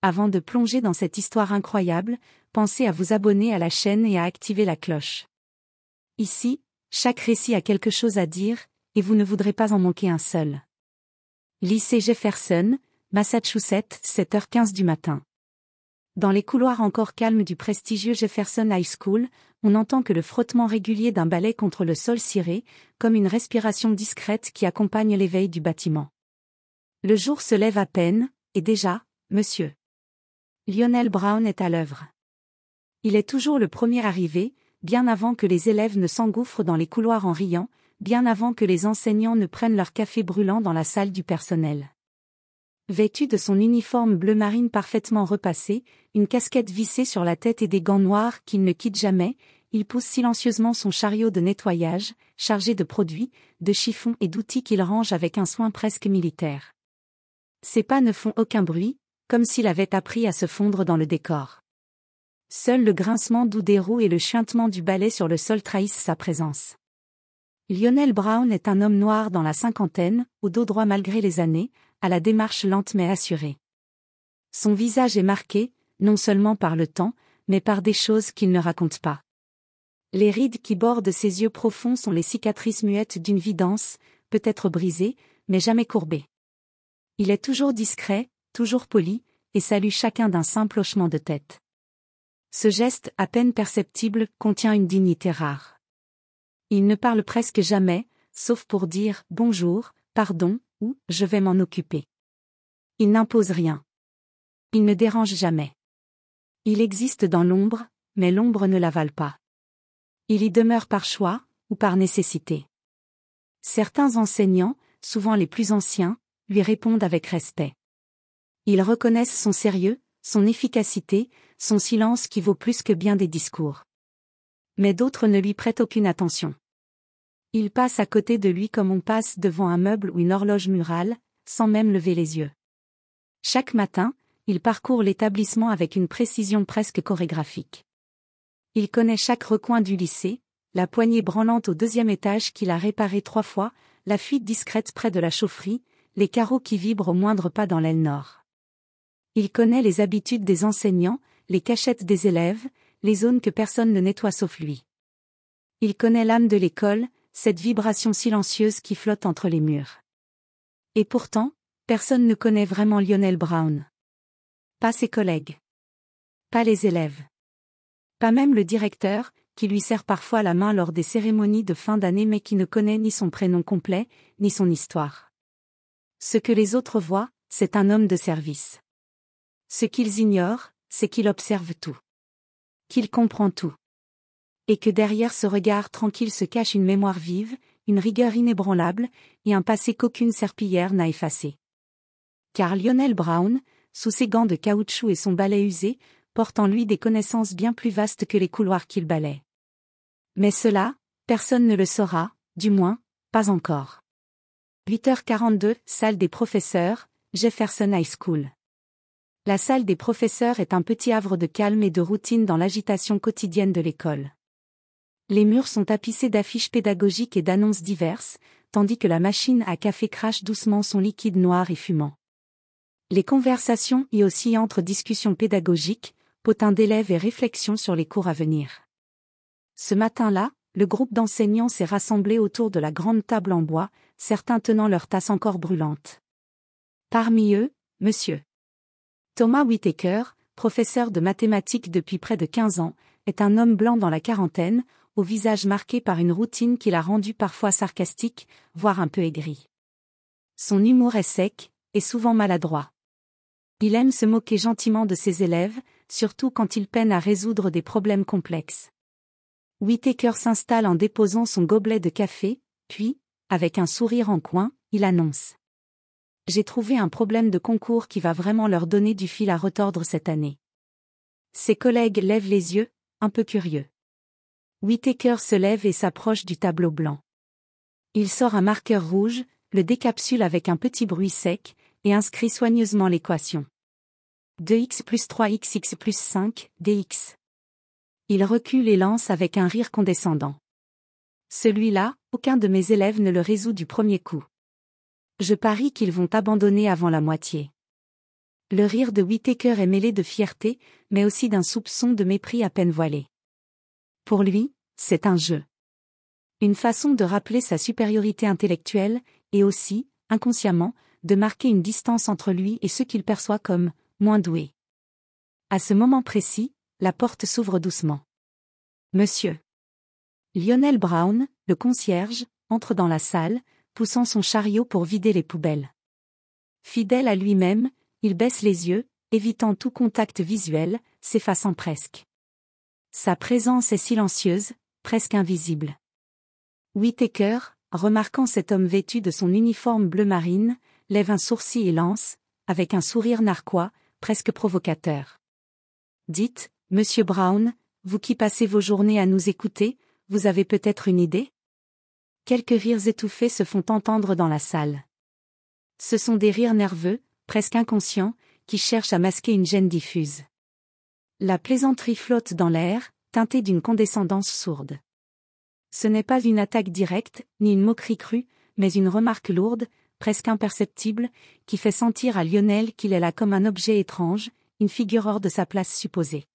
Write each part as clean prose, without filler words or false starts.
Avant de plonger dans cette histoire incroyable, pensez à vous abonner à la chaîne et à activer la cloche. Ici, chaque récit a quelque chose à dire, et vous ne voudrez pas en manquer un seul. Lycée Jefferson, Massachusetts, 7h15 du matin. Dans les couloirs encore calmes du prestigieux Jefferson High School, on n'entend que le frottement régulier d'un balai contre le sol ciré, comme une respiration discrète qui accompagne l'éveil du bâtiment. Le jour se lève à peine, et déjà, monsieur Lionel Brown est à l'œuvre. Il est toujours le premier arrivé, bien avant que les élèves ne s'engouffrent dans les couloirs en riant, bien avant que les enseignants ne prennent leur café brûlant dans la salle du personnel. Vêtu de son uniforme bleu marine parfaitement repassé, une casquette vissée sur la tête et des gants noirs qu'il ne quitte jamais, il pousse silencieusement son chariot de nettoyage, chargé de produits, de chiffons et d'outils qu'il range avec un soin presque militaire. Ses pas ne font aucun bruit, comme s'il avait appris à se fondre dans le décor. Seul le grincement doux des roues et le chuintement du balai sur le sol trahissent sa présence. Lionel Brown est un homme noir dans la cinquantaine, au dos droit malgré les années, à la démarche lente mais assurée. Son visage est marqué, non seulement par le temps, mais par des choses qu'il ne raconte pas. Les rides qui bordent ses yeux profonds sont les cicatrices muettes d'une vie dense, peut-être brisée, mais jamais courbée. Il est toujours discret, toujours poli, et salue chacun d'un simple hochement de tête. Ce geste, à peine perceptible, contient une dignité rare. Il ne parle presque jamais, sauf pour dire « bonjour »,« pardon » ou « je vais m'en occuper ». Il n'impose rien. Il ne dérange jamais. Il existe dans l'ombre, mais l'ombre ne l'avale pas. Il y demeure par choix, ou par nécessité. Certains enseignants, souvent les plus anciens, lui répondent avec respect. Ils reconnaissent son sérieux, son efficacité, son silence qui vaut plus que bien des discours. Mais d'autres ne lui prêtent aucune attention. Ils passent à côté de lui comme on passe devant un meuble ou une horloge murale, sans même lever les yeux. Chaque matin, il parcourt l'établissement avec une précision presque chorégraphique. Il connaît chaque recoin du lycée, la poignée branlante au 2e étage qu'il a réparée 3 fois, la fuite discrète près de la chaufferie, les carreaux qui vibrent au moindre pas dans l'aile nord. Il connaît les habitudes des enseignants, les cachettes des élèves, les zones que personne ne nettoie sauf lui. Il connaît l'âme de l'école, cette vibration silencieuse qui flotte entre les murs. Et pourtant, personne ne connaît vraiment Lionel Brown. Pas ses collègues. Pas les élèves. Pas même le directeur, qui lui serre parfois la main lors des cérémonies de fin d'année mais qui ne connaît ni son prénom complet, ni son histoire. Ce que les autres voient, c'est un homme de service. Ce qu'ils ignorent, c'est qu'il observe tout. Qu'il comprend tout. Et que derrière ce regard tranquille se cache une mémoire vive, une rigueur inébranlable, et un passé qu'aucune serpillière n'a effacé. Car Lionel Brown, sous ses gants de caoutchouc et son balai usé, porte en lui des connaissances bien plus vastes que les couloirs qu'il balaie. Mais cela, personne ne le saura, du moins, pas encore. 8h42, salle des professeurs, Jefferson High School. La salle des professeurs est un petit havre de calme et de routine dans l'agitation quotidienne de l'école. Les murs sont tapissés d'affiches pédagogiques et d'annonces diverses, tandis que la machine à café crache doucement son liquide noir et fumant. Les conversations y oscillent entre discussions pédagogiques, potins d'élèves et réflexions sur les cours à venir. Ce matin-là, le groupe d'enseignants s'est rassemblé autour de la grande table en bois, certains tenant leur tasse encore brûlante. Parmi eux, Monsieur Thomas Whittaker, professeur de mathématiques depuis près de 15 ans, est un homme blanc dans la quarantaine, au visage marqué par une routine qui l'a rendu parfois sarcastique, voire un peu aigri. Son humour est sec, et souvent maladroit. Il aime se moquer gentiment de ses élèves, surtout quand ils peinent à résoudre des problèmes complexes. Whittaker s'installe en déposant son gobelet de café, puis, avec un sourire en coin, il annonce. J'ai trouvé un problème de concours qui va vraiment leur donner du fil à retordre cette année. Ses collègues lèvent les yeux, un peu curieux. Whittaker se lève et s'approche du tableau blanc. Il sort un marqueur rouge, le décapsule avec un petit bruit sec, et inscrit soigneusement l'équation. 2x plus 3xx plus 5, dx. Il recule et lance avec un rire condescendant. Celui-là, aucun de mes élèves ne le résout du premier coup. Je parie qu'ils vont abandonner avant la moitié. Le rire de Whittaker est mêlé de fierté, mais aussi d'un soupçon de mépris à peine voilé. Pour lui, c'est un jeu. Une façon de rappeler sa supériorité intellectuelle, et aussi, inconsciemment, de marquer une distance entre lui et ceux qu'il perçoit comme moins doués. À ce moment précis, la porte s'ouvre doucement. Monsieur Lionel Brown, le concierge, entre dans la salle, poussant son chariot pour vider les poubelles. Fidèle à lui-même, il baisse les yeux, évitant tout contact visuel, s'effaçant presque. Sa présence est silencieuse, presque invisible. Whittaker, remarquant cet homme vêtu de son uniforme bleu marine, lève un sourcil et lance, avec un sourire narquois, presque provocateur. Dites, Monsieur Brown, vous qui passez vos journées à nous écouter, vous avez peut-être une idée? Quelques rires étouffés se font entendre dans la salle. Ce sont des rires nerveux, presque inconscients, qui cherchent à masquer une gêne diffuse. La plaisanterie flotte dans l'air, teintée d'une condescendance sourde. Ce n'est pas une attaque directe, ni une moquerie crue, mais une remarque lourde, presque imperceptible, qui fait sentir à Lionel qu'il est là comme un objet étrange, une figure hors de sa place supposée.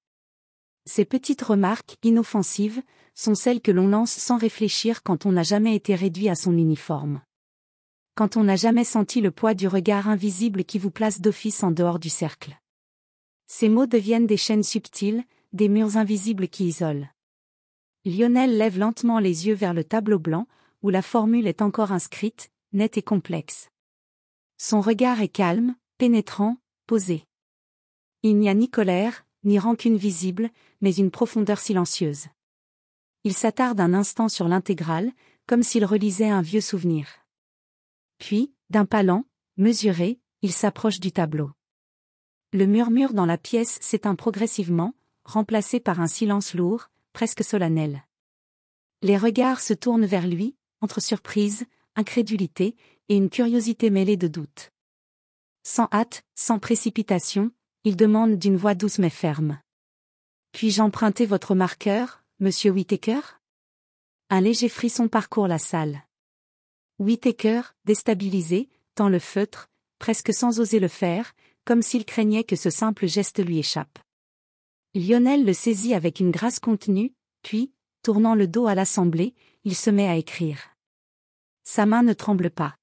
Ces petites remarques, inoffensives, sont celles que l'on lance sans réfléchir quand on n'a jamais été réduit à son uniforme. Quand on n'a jamais senti le poids du regard invisible qui vous place d'office en dehors du cercle. Ces mots deviennent des chaînes subtiles, des murs invisibles qui isolent. Lionel lève lentement les yeux vers le tableau blanc, où la formule est encore inscrite, nette et complexe. Son regard est calme, pénétrant, posé. Il n'y a ni colère, ni rancune visible, mais une profondeur silencieuse. Il s'attarde un instant sur l'intégrale, comme s'il relisait un vieux souvenir. Puis, d'un pas lent, mesuré, il s'approche du tableau. Le murmure dans la pièce s'éteint progressivement, remplacé par un silence lourd, presque solennel. Les regards se tournent vers lui, entre surprise, incrédulité, et une curiosité mêlée de doute. Sans hâte, sans précipitation, il demande d'une voix douce mais ferme. « Puis-je emprunter votre marqueur, monsieur Whittaker ?» Un léger frisson parcourt la salle. Whittaker, déstabilisé, tend le feutre, presque sans oser le faire, comme s'il craignait que ce simple geste lui échappe. Lionel le saisit avec une grâce contenue, puis, tournant le dos à l'assemblée, il se met à écrire. Sa main ne tremble pas.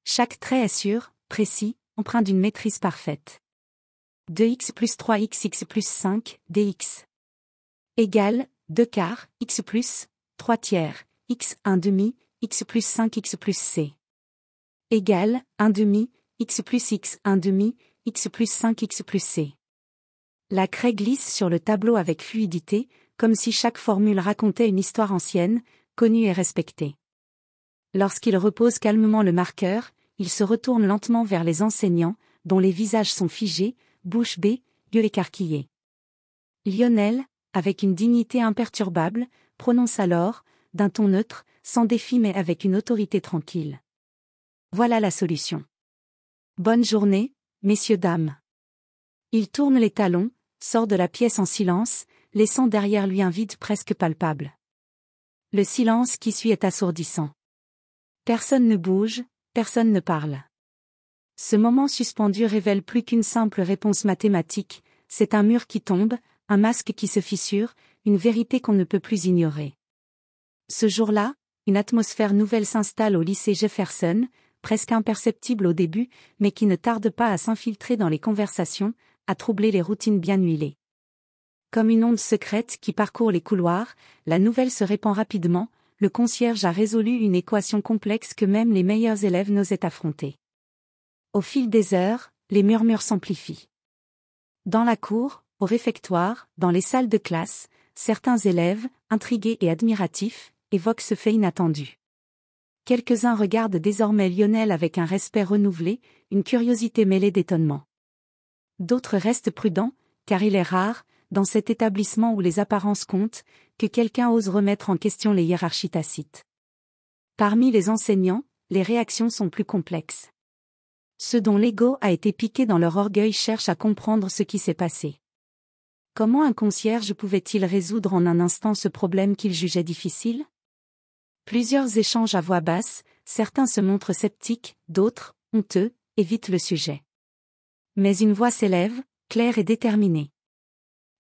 Chaque trait est sûr, précis, empreint d'une maîtrise parfaite. 2x plus 3x plus 5, dx. Égale, 2 quarts, x plus, 3 tiers, x 1 demi, x plus 5 x plus c. Égale, 1 demi, x plus x 1 demi, x plus 5 x plus c. La craie glisse sur le tableau avec fluidité, comme si chaque formule racontait une histoire ancienne, connue et respectée. Lorsqu'il repose calmement le marqueur, il se retourne lentement vers les enseignants, dont les visages sont figés, bouche bée, yeux écarquillés. Lionel, avec une dignité imperturbable, prononce alors, d'un ton neutre, sans défi mais avec une autorité tranquille. Voilà la solution. Bonne journée, messieurs dames. Il tourne les talons, sort de la pièce en silence, laissant derrière lui un vide presque palpable. Le silence qui suit est assourdissant. Personne ne bouge, personne ne parle. Ce moment suspendu révèle plus qu'une simple réponse mathématique, c'est un mur qui tombe, un masque qui se fissure, une vérité qu'on ne peut plus ignorer. Ce jour-là, une atmosphère nouvelle s'installe au lycée Jefferson, presque imperceptible au début, mais qui ne tarde pas à s'infiltrer dans les conversations, à troubler les routines bien huilées. Comme une onde secrète qui parcourt les couloirs, la nouvelle se répand rapidement, le concierge a résolu une équation complexe que même les meilleurs élèves n'osaient affronter. Au fil des heures, les murmures s'amplifient. Dans la cour, au réfectoire, dans les salles de classe, certains élèves, intrigués et admiratifs, évoquent ce fait inattendu. Quelques-uns regardent désormais Lionel avec un respect renouvelé, une curiosité mêlée d'étonnement. D'autres restent prudents, car il est rare, dans cet établissement où les apparences comptent, que quelqu'un ose remettre en question les hiérarchies tacites. Parmi les enseignants, les réactions sont plus complexes. Ceux dont l'ego a été piqué dans leur orgueil cherchent à comprendre ce qui s'est passé. Comment un concierge pouvait-il résoudre en un instant ce problème qu'il jugeait difficile? Plusieurs échangent à voix basse, certains se montrent sceptiques, d'autres, honteux, évitent le sujet. Mais une voix s'élève, claire et déterminée.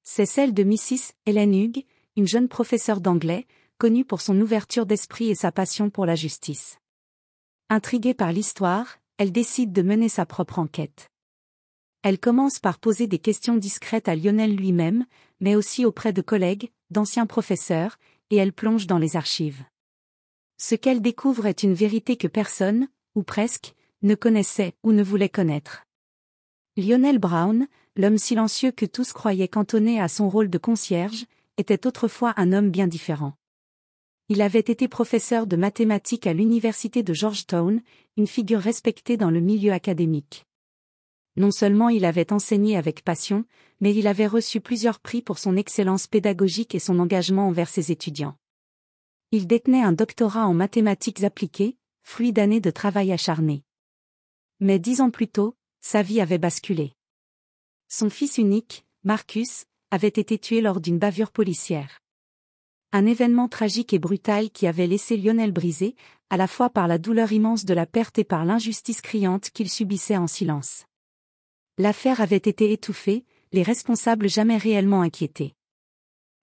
C'est celle de Mrs. Helen Hughes, une jeune professeure d'anglais, connue pour son ouverture d'esprit et sa passion pour la justice. Intriguée par l'histoire, elle décide de mener sa propre enquête. Elle commence par poser des questions discrètes à Lionel lui-même, mais aussi auprès de collègues, d'anciens professeurs, et elle plonge dans les archives. Ce qu'elle découvre est une vérité que personne, ou presque, ne connaissait ou ne voulait connaître. Lionel Brown, l'homme silencieux que tous croyaient cantonné à son rôle de concierge, était autrefois un homme bien différent. Il avait été professeur de mathématiques à l'université de Georgetown, une figure respectée dans le milieu académique. Non seulement il avait enseigné avec passion, mais il avait reçu plusieurs prix pour son excellence pédagogique et son engagement envers ses étudiants. Il détenait un doctorat en mathématiques appliquées, fruit d'années de travail acharné. Mais 10 ans plus tôt, sa vie avait basculé. Son fils unique, Marcus, avait été tué lors d'une bavure policière. Un événement tragique et brutal qui avait laissé Lionel brisé, à la fois par la douleur immense de la perte et par l'injustice criante qu'il subissait en silence. L'affaire avait été étouffée, les responsables jamais réellement inquiétés.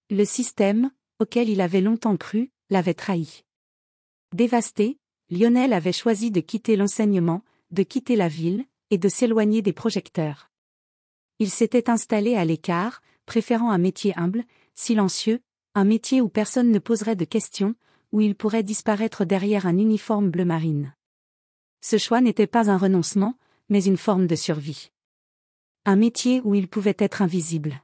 Le système, auquel il avait longtemps cru, l'avait trahi. Dévasté, Lionel avait choisi de quitter l'enseignement, de quitter la ville, et de s'éloigner des projecteurs. Il s'était installé à l'écart, préférant un métier humble, silencieux, un métier où personne ne poserait de questions, où il pourrait disparaître derrière un uniforme bleu marine. Ce choix n'était pas un renoncement, mais une forme de survie. Un métier où il pouvait être invisible.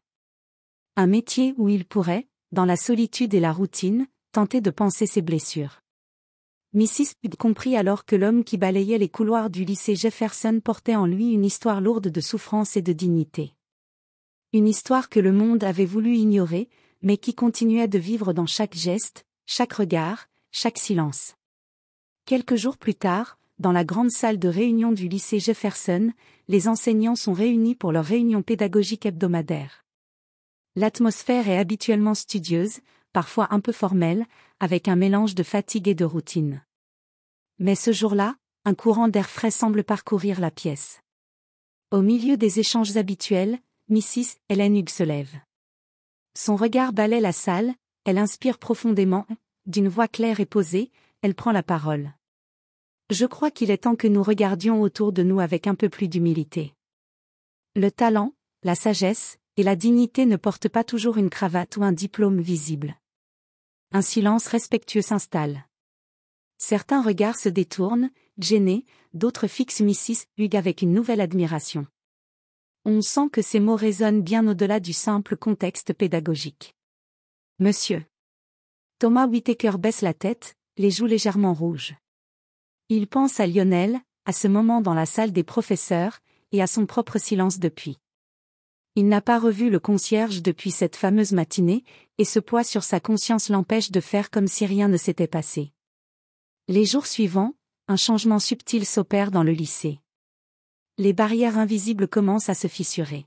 Un métier où il pourrait, dans la solitude et la routine, tenter de panser ses blessures. Mrs. Hughes comprit alors que l'homme qui balayait les couloirs du lycée Jefferson portait en lui une histoire lourde de souffrance et de dignité. Une histoire que le monde avait voulu ignorer, mais qui continuait de vivre dans chaque geste, chaque regard, chaque silence. Quelques jours plus tard, dans la grande salle de réunion du lycée Jefferson, les enseignants sont réunis pour leur réunion pédagogique hebdomadaire. L'atmosphère est habituellement studieuse, parfois un peu formelle, avec un mélange de fatigue et de routine. Mais ce jour-là, un courant d'air frais semble parcourir la pièce. Au milieu des échanges habituels, Mrs. Helen Hughes se lève. Son regard balaie la salle, elle inspire profondément, d'une voix claire et posée, elle prend la parole. Je crois qu'il est temps que nous regardions autour de nous avec un peu plus d'humilité. Le talent, la sagesse, et la dignité ne portent pas toujours une cravate ou un diplôme visible. Un silence respectueux s'installe. Certains regards se détournent, gênés, d'autres fixent Mrs. Hughes avec une nouvelle admiration. On sent que ces mots résonnent bien au-delà du simple contexte pédagogique. Monsieur. Thomas Whittaker baisse la tête, les joues légèrement rouges. Il pense à Lionel, à ce moment dans la salle des professeurs, et à son propre silence depuis. Il n'a pas revu le concierge depuis cette fameuse matinée, et ce poids sur sa conscience l'empêche de faire comme si rien ne s'était passé. Les jours suivants, un changement subtil s'opère dans le lycée. Les barrières invisibles commencent à se fissurer.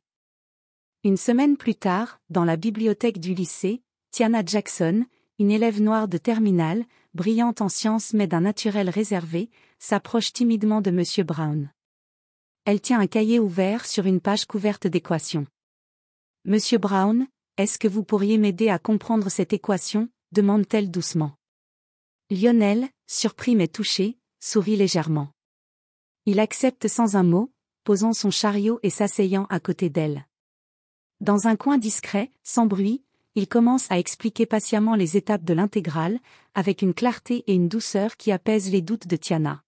Une semaine plus tard, dans la bibliothèque du lycée, Tiana Jackson, une élève noire de terminale, brillante en sciences mais d'un naturel réservé, s'approche timidement de M. Brown. Elle tient un cahier ouvert sur une page couverte d'équations. « Monsieur Brown, est-ce que vous pourriez m'aider à comprendre cette équation ?» demande-t-elle doucement. Lionel, surpris mais touché, sourit légèrement. Il accepte sans un mot, posant son chariot et s'asseyant à côté d'elle. Dans un coin discret, sans bruit, il commence à expliquer patiemment les étapes de l'intégrale, avec une clarté et une douceur qui apaisent les doutes de Tiana.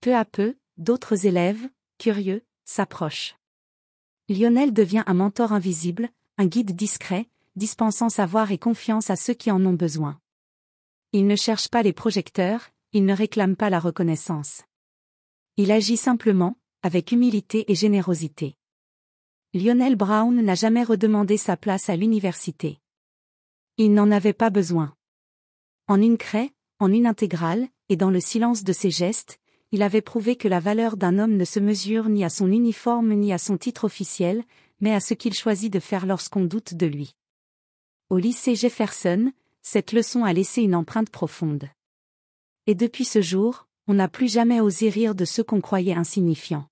Peu à peu, d'autres élèves, curieux, s'approchent. Lionel devient un mentor invisible, un guide discret, dispensant savoir et confiance à ceux qui en ont besoin. Il ne cherche pas les projecteurs, il ne réclame pas la reconnaissance. Il agit simplement, avec humilité et générosité. Lionel Brown n'a jamais redemandé sa place à l'université. Il n'en avait pas besoin. En une craie, en une intégrale, et dans le silence de ses gestes, il avait prouvé que la valeur d'un homme ne se mesure ni à son uniforme ni à son titre officiel, mais à ce qu'il choisit de faire lorsqu'on doute de lui. Au lycée Jefferson, cette leçon a laissé une empreinte profonde. Et depuis ce jour, on n'a plus jamais osé rire de ceux qu'on croyait insignifiants.